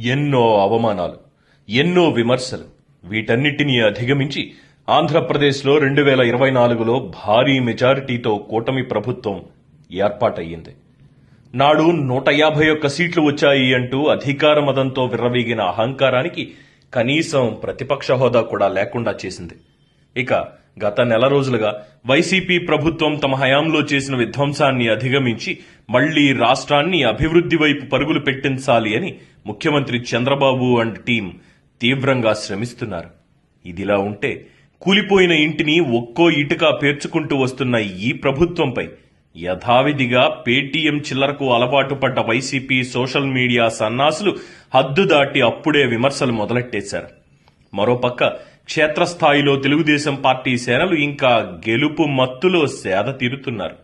ఎన్నో అవమానాలు, ఎన్నో విమర్శలు, వీటన్నిటినీ అధిగమించి ఆంధ్రప్రదేశ్లో 2024లో భారీ మెజారిటీతో కూటమి ప్రభుత్వం ఏర్పాటయ్యింది. నాడు 151 సీట్లు వచ్చాయి అంటూ అధికార మదంతో విర్రవీగిన అహంకారానికి కనీసం ప్రతిపక్ష హోదా కూడా లేకుండా చేసింది. ఇక గత నెల రోజులుగా వైసీపీ ప్రభుత్వం తమ హయాంలో చేసిన విధ్వంసాన్ని అధిగమించి మళ్లీ రాష్ట్రాన్ని అభివృద్ధి వైపు పరుగులు పెట్టించాలి అని ముఖ్యమంత్రి చంద్రబాబు అండ్ టీం తీవ్రంగా శ్రమిస్తున్నారు. ఇదిలా ఉంటే కూలిపోయిన ఇంటిని ఒక్కో ఇటుక పేర్చుకుంటూ వస్తున్న ఈ ప్రభుత్వంపై యథావిధిగా పేటీఎం చిల్లరకు అలవాటు పడ్డ వైసీపీ సోషల్ మీడియా సన్నాసులు హద్దు దాటి అప్పుడే విమర్శలు మొదలెట్టేశారు. మరోపక్క క్షేత్రస్థాయిలో తెలుగుదేశం పార్టీ సేనలు ఇంకా గెలుపు మత్తులో సేద తీరుతున్నారు.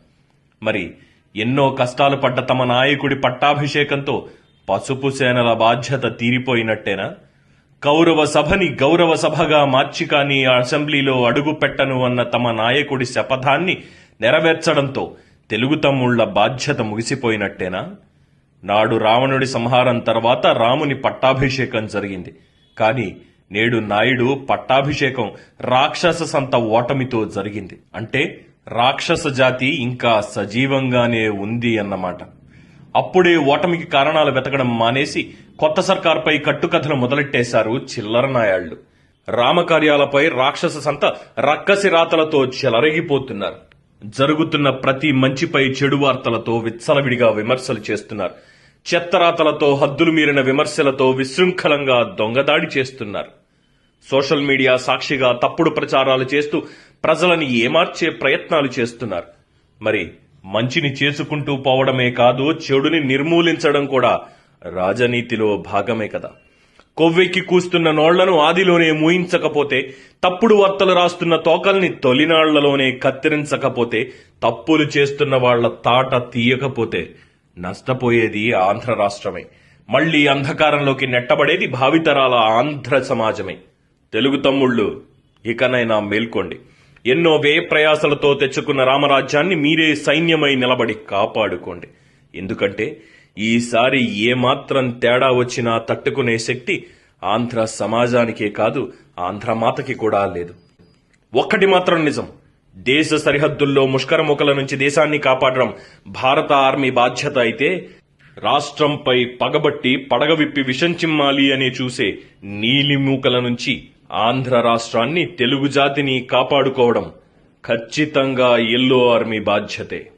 మరి ఎన్నో కష్టాలు పడ్డ తమ నాయకుడి పట్టాభిషేకంతో పసుపు సేనల బాధ్యత తీరిపోయినట్టేనా? కౌరవ సభని గౌరవ సభగా మార్చి కానీ అసెంబ్లీలో అడుగు పెట్టను అన్న తమ నాయకుడి శపథాన్ని నెరవేర్చడంతో తెలుగు తమ్ముళ్ల బాధ్యత ముగిసిపోయినట్టేనా? నాడు రావణుడి సంహారం తర్వాత రాముని పట్టాభిషేకం జరిగింది. కానీ నేడు నాయుడు పట్టాభిషేకం రాక్షస సంత ఓటమితో జరిగింది. అంటే రాక్షస జాతి ఇంకా సజీవంగానే ఉంది అన్నమాట. అప్పుడే ఓటమికి కారణాలు వెతకడం మానేసి కొత్త సర్కార్పై కట్టుకథలు మొదలెట్టేశారు చిల్లర నాయాళ్లు. రామకార్యాలపై రాక్షస సంత రక్కసి రాతలతో చెలరేగిపోతున్నారు. జరుగుతున్న ప్రతి మంచిపై చెడు వార్తలతో విచ్చలవిడిగా విమర్శలు చేస్తున్నారు. చెత్తరాతలతో హద్దులు మీరిన విమర్శలతో విశృంఖలంగా దొంగదాడి చేస్తున్నారు. సోషల్ మీడియా సాక్షిగా తప్పుడు ప్రచారాలు చేస్తూ ప్రజలని ఏమార్చే ప్రయత్నాలు చేస్తున్నారు. మరి మంచిని చేసుకుంటూ పోవడమే కాదు, చెడుని నిర్మూలించడం కూడా రాజనీతిలో భాగమే కదా. కొవ్వెక్కి కూస్తున్న నోళ్లను ఆదిలోనే మూయించకపోతే, తప్పుడు వార్తలు రాస్తున్న తోకల్ని తొలినాళ్లలోనే కత్తిరించకపోతే, తప్పులు చేస్తున్న వాళ్ల తాట తీయకపోతే నష్టపోయేది ఆంధ్ర రాష్ట్రమే. మళ్లీ అంధకారంలోకి నెట్టబడేది భావితరాల ఆంధ్ర సమాజమే. తెలుగు తమ్ముళ్లు, ఇకనైనా మేల్కోండి. ఎన్నో వ్యయ ప్రయాసలతో తెచ్చుకున్న రామరాజ్యాన్ని మీరే సైన్యమై నిలబడి కాపాడుకోండి. ఎందుకంటే ఈసారి ఏమాత్రం తేడా వచ్చినా తట్టుకునే శక్తి ఆంధ్ర సమాజానికే కాదు, ఆంధ్రమాతకి కూడా లేదు. ఒక్కటి మాత్రం నిజం, దేశ సరిహద్దుల్లో ముష్కరముఖల నుంచి దేశాన్ని కాపాడడం భారత ఆర్మీ బాధ్యత అయితే, రాష్ట్రంపై పగబట్టి పడగ విప్పి విషం చిమ్మాలి అని చూసే నీలిమూకల నుంచి ఆంధ్ర రాష్ట్రాన్ని, తెలుగు జాతిని కాపాడుకోవడం ఖచ్చితంగా ఎల్లో ఆర్మీ బాధ్యతే.